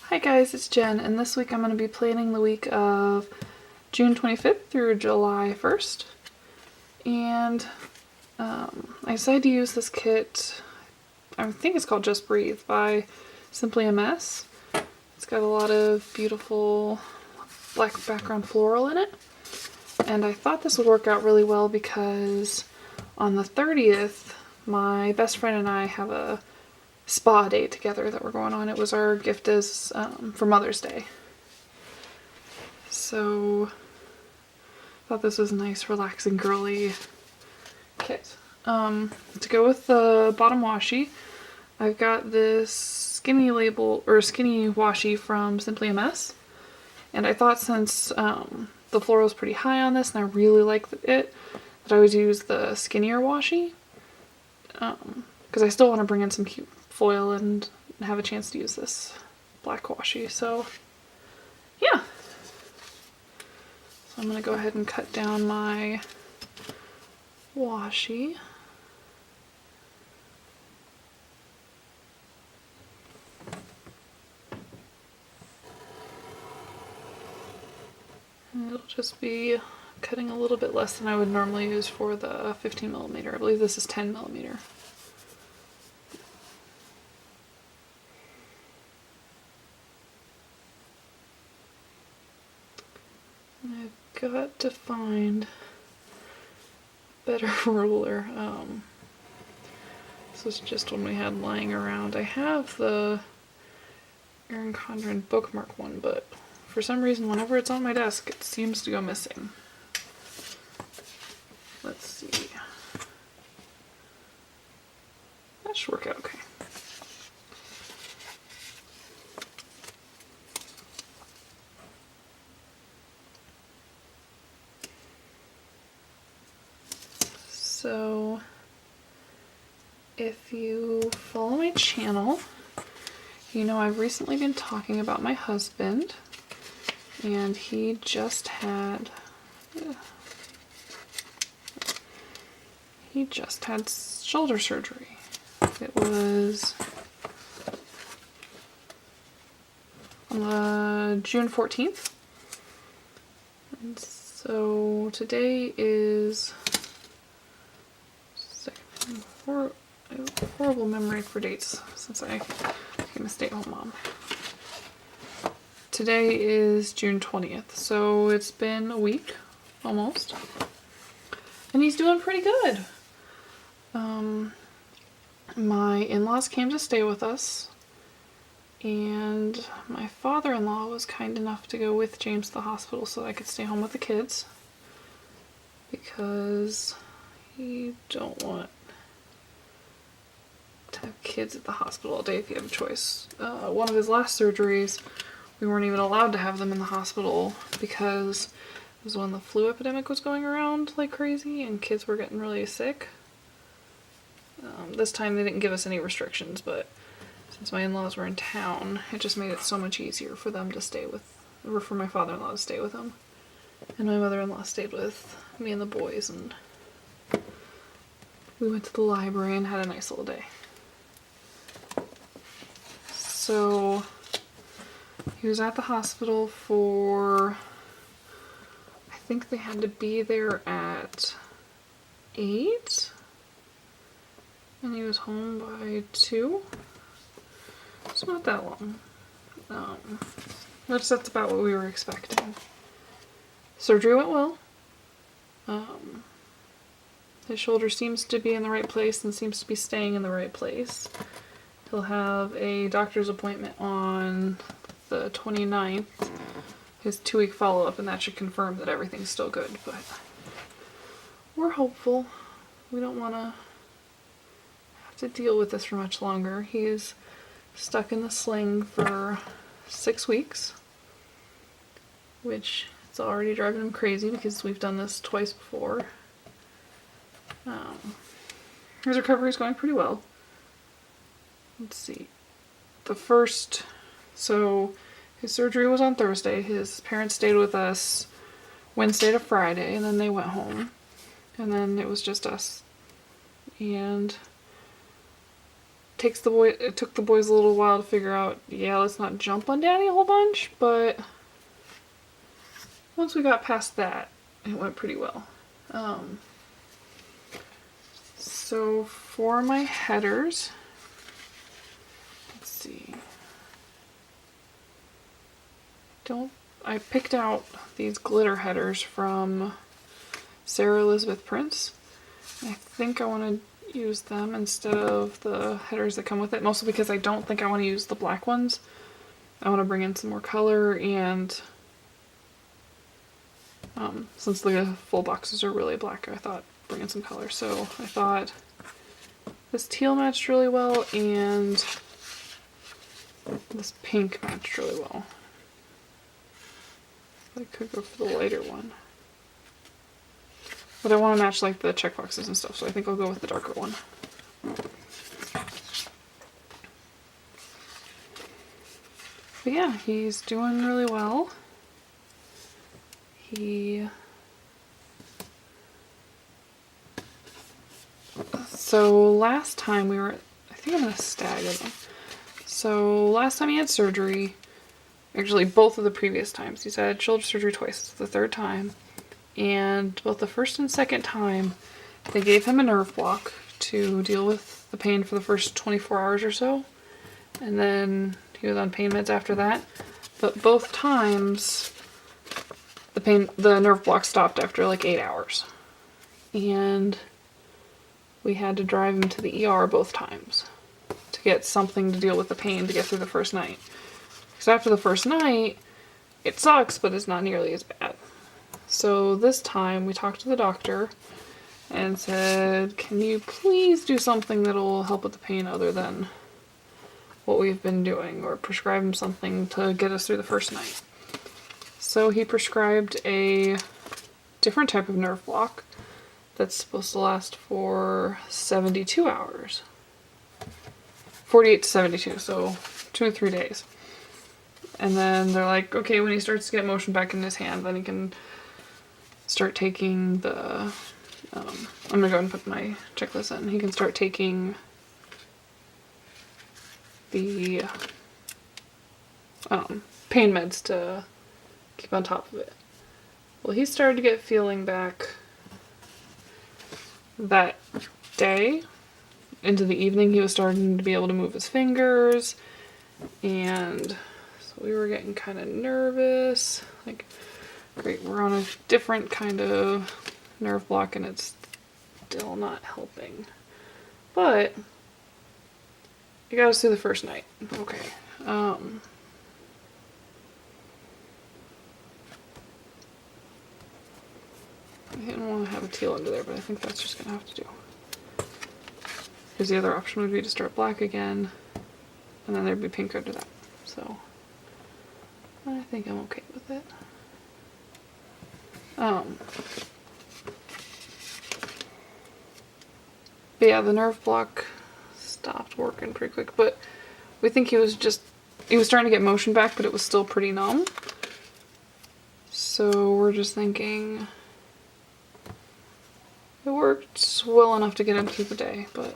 Hi guys, it's Jen, and this week I'm going to be planning the week of June 25th through July 1st. And I decided to use this kit, I think it's called Just Breathe by Simply a Mess. It's got a lot of beautiful black background floral in it. And I thought this would work out really well because on the 30th, my best friend and I have a spa date together that we're going on. It was our gift as for Mother's Day. So I thought this was a nice, relaxing, girly kit. To go with the bottom washi, I've got this skinny washi from Simply a Mess. And I thought since the floral is pretty high on this and I really like it, that I would use the skinnier washi. Because I still want to bring in some cute foil and have a chance to use this black washi. So yeah. So I'm going to go ahead and cut down my washi. And it'll just be cutting a little bit less than I would normally use for the 15mm. I believe this is 10mm. I've got to find a better ruler. This was just one we had lying around. I have the Erin Condren bookmark one, but for some reason whenever it's on my desk it seems to go missing. Let's see. That should work out okay. So if you follow my channel, you know I've recently been talking about my husband, and he just had shoulder surgery. It was on June 14th. And so today is horrible memory for dates since I became a stay-at-home mom. Today is June 20th, so it's been a week almost, and he's doing pretty good. My in-laws came to stay with us, and my father-in-law was kind enough to go with James to the hospital so I could stay home with the kids, because you don't want to have kids at the hospital all day if you have a choice. One of his last surgeries, we weren't even allowed to have them in the hospital because it was when the flu epidemic was going around like crazy and kids were getting really sick. This time they didn't give us any restrictions, but since my in-laws were in town, it just made it so much easier for them to stay with, or for my father-in-law to stay with them. And my mother-in-law stayed with me and the boys, and we went to the library and had a nice little day. So he was at the hospital for, I think they had to be there at 8, and he was home by 2. It's not that long. That's about what we were expecting. Surgery went well. His shoulder seems to be in the right place and seems to be staying in the right place. He'll have a doctor's appointment on the 29th, his 2-week follow-up, and that should confirm that everything's still good, but we're hopeful. We don't want to have to deal with this for much longer. He's stuck in the sling for 6 weeks, which is already driving him crazy because we've done this twice before. His recovery is going pretty well. Let's see. So his surgery was on Thursday. His parents stayed with us Wednesday to Friday, and then they went home. And then it was just us. And it took the boys a little while to figure out, yeah, let's not jump on Daddy a whole bunch, but once we got past that, it went pretty well. So for my headers, let's see. I picked out these glitter headers from Sarah Elizabeth Prince. I think I want to use them instead of the headers that come with it, mostly because I don't think I want to use the black ones. I want to bring in some more color, and since the full boxes are really black, I thought bring in some color. So I thought this teal matched really well, and this pink matched really well. I could go for the lighter one. But I want to match like the checkboxes and stuff, so I think I'll go with the darker one. But yeah, he's doing really well. So last time I think I'm going to stagger them. So last time he had surgery, actually both of the previous times, he's had shoulder surgery twice. It's the third time. And both the first and second time, they gave him a nerve block to deal with the pain for the first 24 hours or so. And then he was on pain meds after that. But both times, the nerve block stopped after like 8 hours. And we had to drive him to the ER both times to get something to deal with the pain to get through the first night. Because after the first night, it sucks, but it's not nearly as bad. So this time we talked to the doctor and said, can you please do something that will help with the pain other than what we've been doing, or prescribe him something to get us through the first night. So he prescribed a different type of nerve block that's supposed to last for 72 hours. 48 to 72, so 2 or 3 days. And then they're like, okay, when he starts to get motion back in his hand, then he can start taking the, I'm going to go and put my checklist in. He can start taking the pain meds to keep on top of it. Well, he started to get feeling back that day. Into the evening, he was starting to be able to move his fingers, and so we were getting kind of nervous. Like, great, we're on a different kind of nerve block and it's still not helping. But you got us through the first night. Okay. I didn't want to have a teal under there, but I think that's just going to have to do. Because the other option would be to start black again, and then there'd be pink under that. So I think I'm okay with it. But yeah, the nerve block stopped working pretty quick, but we think he was starting to get motion back, but it was still pretty numb. So we're just thinking it worked well enough to get him through the day, but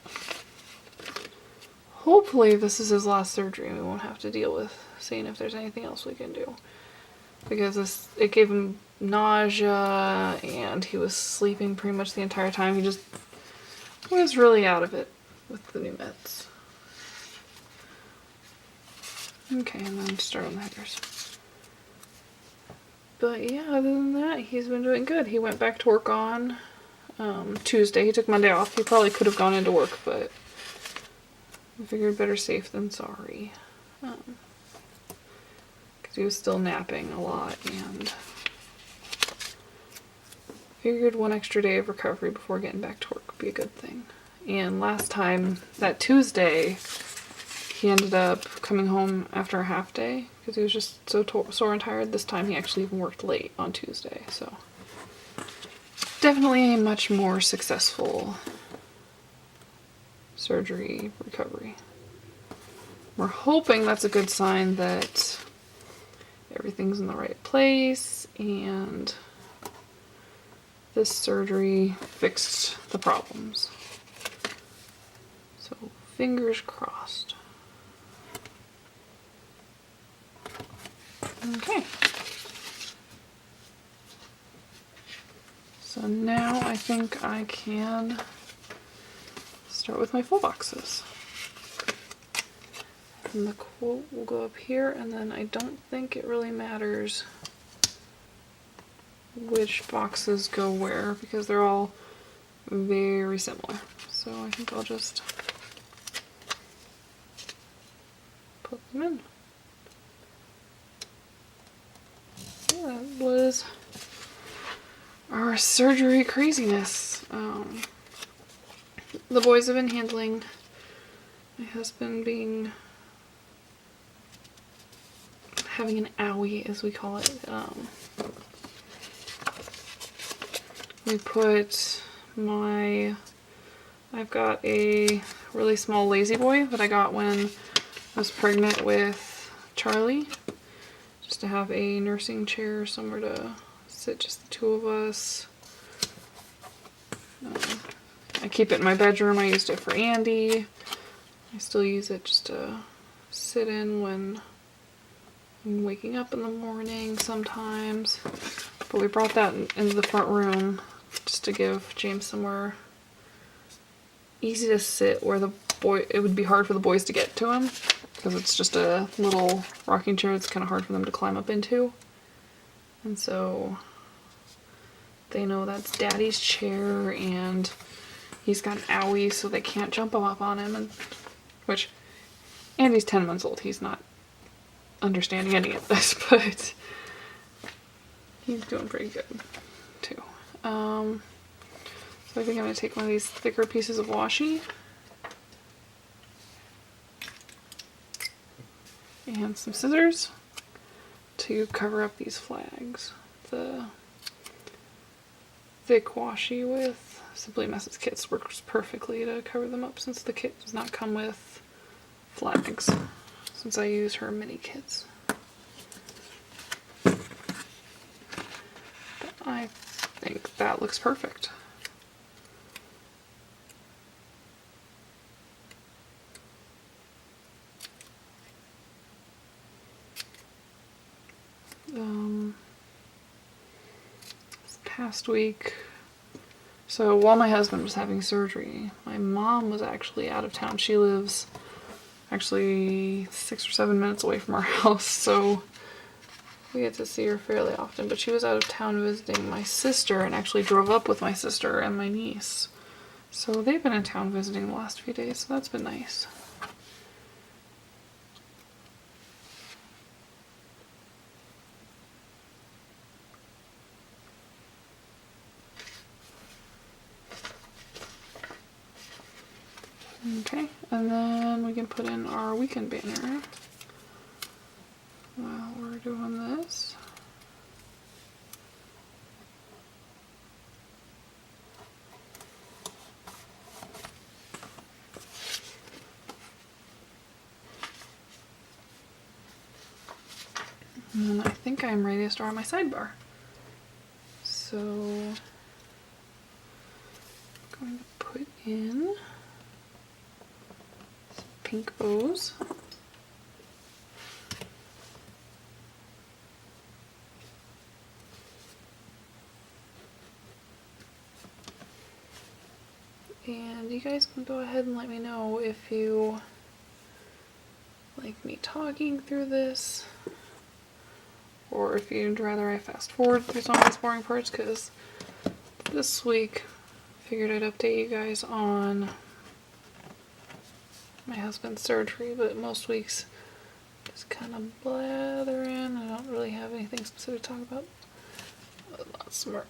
hopefully this is his last surgery and we won't have to deal with seeing if there's anything else we can do. Because it gave him nausea and he was sleeping pretty much the entire time. He just was really out of it with the new meds. Okay, and then start on the headers. But yeah, other than that, he's been doing good. He went back to work on Tuesday. He took Monday off. He probably could have gone into work, but I figured better safe than sorry. Because he was still napping a lot, and figured one extra day of recovery before getting back to work would be a good thing. And last time, that Tuesday, he ended up coming home after a half day because he was just so sore and tired. This time he actually even worked late on Tuesday, so definitely a much more successful surgery recovery. We're hoping that's a good sign that everything's in the right place and this surgery fixed the problems. So Fingers crossed. Okay. So now I think I can start with my full boxes. And the quote will go up here, and then I don't think it really matters which boxes go where because they're all very similar. So I think I'll just put them in. Yeah, that was our surgery craziness. The boys have been handling my husband having an owie, as we call it. We put I've got a really small lazy boy that I got when I was pregnant with Charlie, just to have a nursing chair somewhere to sit, just the two of us. I keep it in my bedroom. I used it for Andy. I still use it just to sit in when I'm waking up in the morning sometimes. But we brought that into the front room just to give James somewhere easy to sit where it would be hard for the boys to get to him because it's just a little rocking chair that's kind of hard for them to climb up into. And so they know that's Daddy's chair and he's got an owie so they can't jump up on him, which Andy's 10 months old. He's not understanding any of this, but he's doing pretty good too. So I think I'm going to take one of these thicker pieces of washi and some scissors to cover up these flags. The thick washi with Simply Messes kits works perfectly to cover them up since the kit does not come with flags, since I use her mini kits. But I think that looks perfect. This past week, so while my husband was having surgery, my mom was actually out of town. She lives actually 6 or 7 minutes away from our house, so we get to see her fairly often. But she was out of town visiting my sister and actually drove up with my sister and my niece. So they've been in town visiting the last few days, so that's been nice. Okay, and then we can put in our weekend banner while we're doing this. And then I think I'm ready to start on my sidebar. So I'm going to put in some pink bows. And you guys can go ahead and let me know if you like me talking through this, or if you'd rather I fast forward through some of these boring parts, because this week I figured I'd update you guys on my husband's surgery, but most weeks just kind of blather in. I don't really have anything specific to talk about. Lots more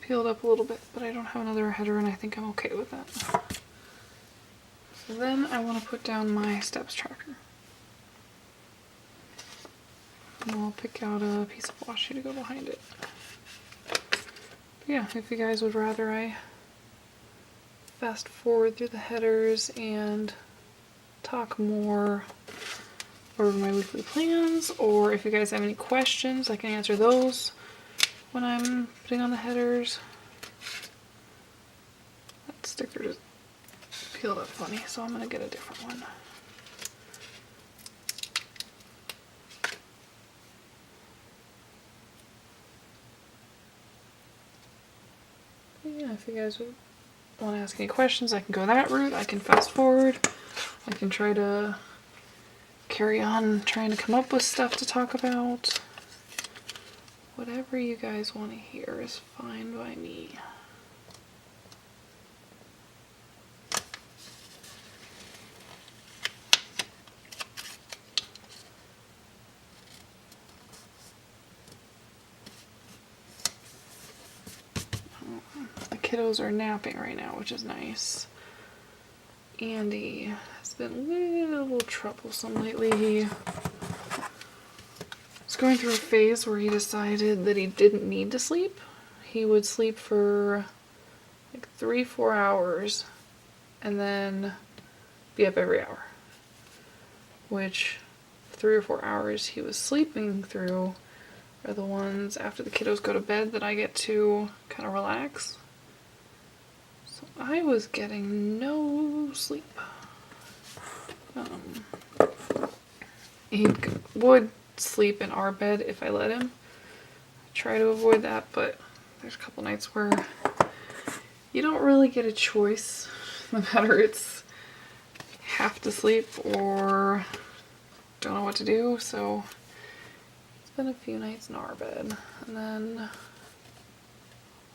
peeled up a little bit, but I don't have another header and I think I'm okay with that. So then I want to put down my steps tracker. And I'll pick out a piece of washi to go behind it. But yeah, if you guys would rather I fast forward through the headers and talk more over my weekly plans, or if you guys have any questions, I can answer those when I'm putting on the headers. That's sticker just peeled up funny, so I'm gonna get a different one. Yeah, if you guys would want to ask any questions, I can go that route. I can fast forward. I can try to carry on trying to come up with stuff to talk about. Whatever you guys want to hear is fine by me. The kiddos are napping right now, which is nice. Andy has been a little troublesome lately. He was going through a phase where he decided that he didn't need to sleep. He would sleep for like 3-4 hours and then be up every hour. Which 3 or 4 hours he was sleeping through are the ones after the kiddos go to bed that I get to kind of relax. So I was getting no sleep. He would sleep in our bed if I let him. I try to avoid that, but there's a couple nights where you don't really get a choice, no matter it's have to sleep or don't know what to do, so it's been a few nights in our bed, and then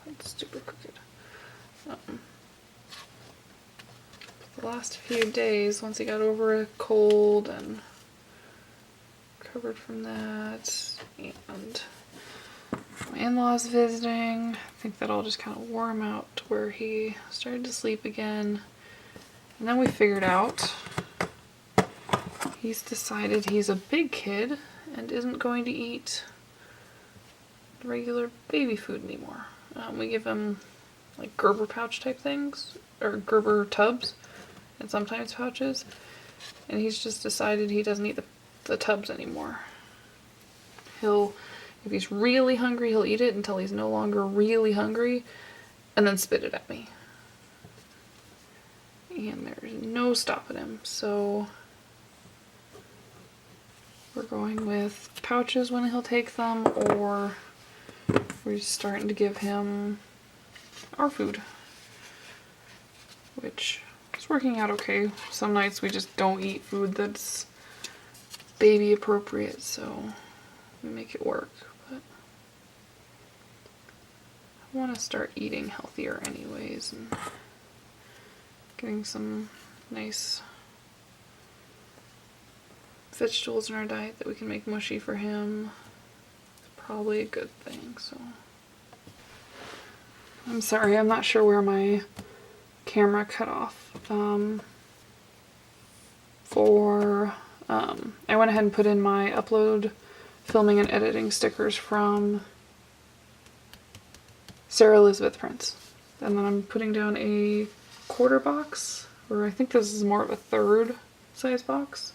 that's super crooked. The last few days, once he got over a cold and recovered from that, and my in-laws visiting, I think that all just kind of wore him out to where he started to sleep again. And then we figured out he's decided he's a big kid and isn't going to eat regular baby food anymore. We give him like Gerber pouch type things, or Gerber tubs, and sometimes pouches, and he's just decided he doesn't eat the tubs anymore. If he's really hungry, he'll eat it until he's no longer really hungry, and then spit it at me. And there's no stopping him, so we're going with pouches when he'll take them, or we're just starting to give him our food, which is working out okay. Some nights we just don't eat food that's baby appropriate, so we make it work. But I want to start eating healthier anyways, and getting some nice vegetables in our diet that we can make mushy for him. It's probably a good thing, so. I'm sorry, I'm not sure where my camera cut off. I went ahead and put in my upload, filming, and editing stickers from Sarah Elizabeth Prince. And then I'm putting down a quarter box, or I think this is more of a third size box,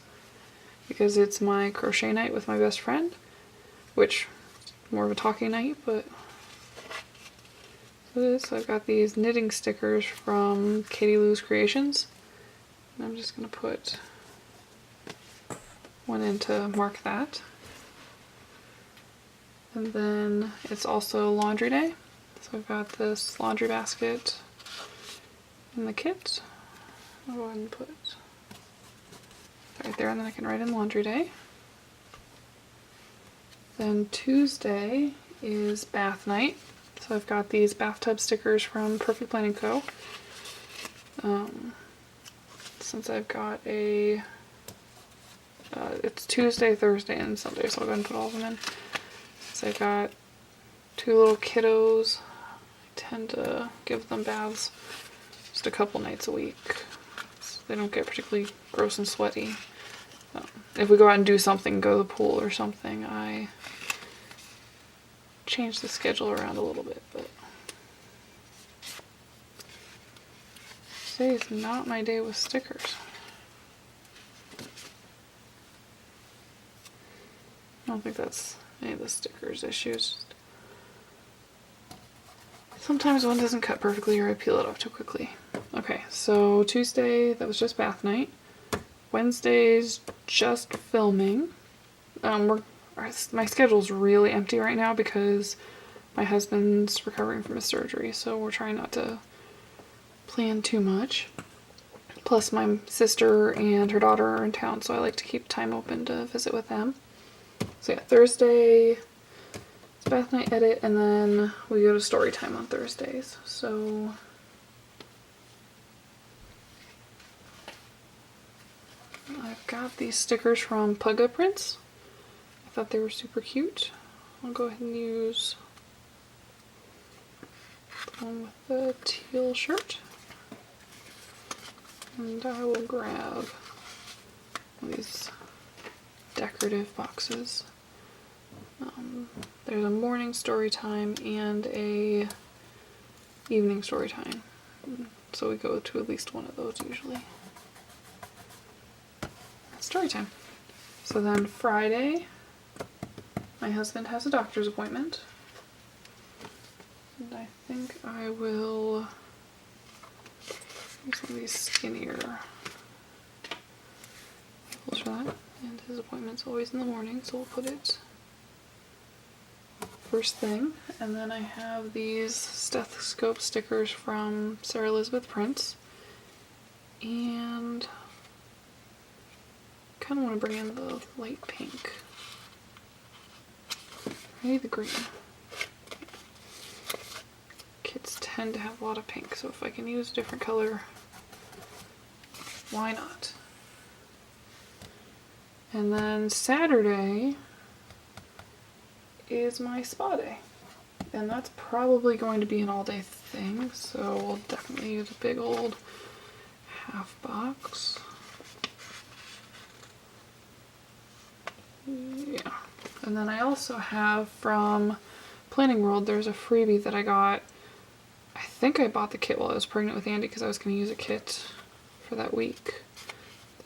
because it's my crochet night with my best friend, which is more of a talking night, but it is. So I've got these knitting stickers from Katie Lou's Creations, and I'm just going to put one in to mark that. And then it's also laundry day, so I've got this laundry basket in the kit. I'll go ahead and put it right there, and then I can write in laundry day. Then Tuesday is bath night, so I've got these bathtub stickers from Perfect Plan & Co. Since I've got it's Tuesday, Thursday, and Sunday, so I'll go ahead and put all of them in. So I got 2 little kiddos. I tend to give them baths just a couple nights a week, so they don't get particularly gross and sweaty. If we go out and do something, go to the pool or something, I change the schedule around a little bit, but today is not my day with stickers. I don't think that's any of the stickers issues. Sometimes one doesn't cut perfectly or I peel it off too quickly. Okay. Okay, so Tuesday, that was just bath night. Wednesday's just filming. My schedule's really empty right now because my husband's recovering from his surgery, so we're trying not to plan too much. Plus my sister and her daughter are in town, so I like to keep time open to visit with them. So yeah, Thursday it's bath night edit, and then we go to story time on Thursdays. So I've got these stickers from Pugga Prints. I thought they were super cute. I'll go ahead and use the one with the teal shirt. And I will grab these decorative boxes. There's a morning story time and a evening story time. So we go to at least one of those usually. Story time. So then Friday, my husband has a doctor's appointment. And I think I will use one of these skinnier labels for that. And his appointment's always in the morning, so we'll put it first thing. And then I have these stethoscope stickers from Sarah Elizabeth Prints. And I kind of want to bring in the light pink. Maybe the green. Kits tend to have a lot of pink, so if I can use a different color, why not? And then Saturday is my spa day. And that's probably going to be an all-day thing, so we'll definitely use a big old half box. Yeah. And then I also have from Planning World, there's a freebie that I got. I think I bought the kit while I was pregnant with Andy because I was going to use a kit for that week.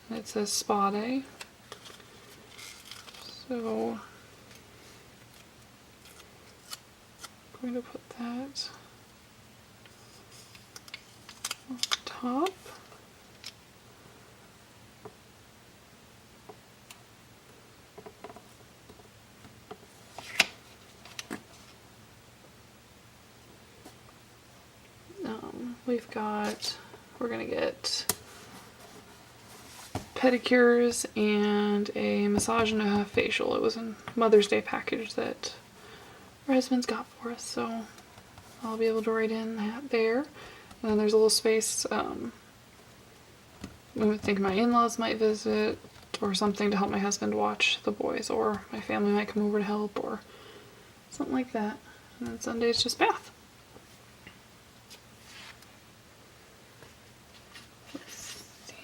And it says Spa Day. So I'm going to put that on top. We're gonna get pedicures and a massage and a facial. It was a Mother's Day package that our husband's got for us, so I'll be able to write in that there. And then there's a little space, I would think my in-laws might visit or something to help my husband watch the boys, or my family might come over to help or something like that. And then Sunday's just bath.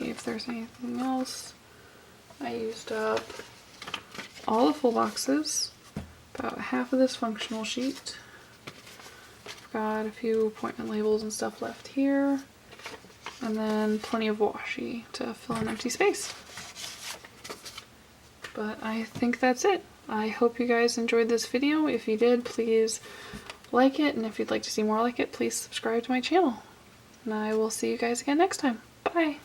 If there's anything else. I used up all the full boxes, about half of this functional sheet. I've got a few appointment labels and stuff left here, and then plenty of washi to fill an empty space. But I think that's it. I hope you guys enjoyed this video. If you did, please like it, and if you'd like to see more like it, please subscribe to my channel. And I will see you guys again next time. Bye!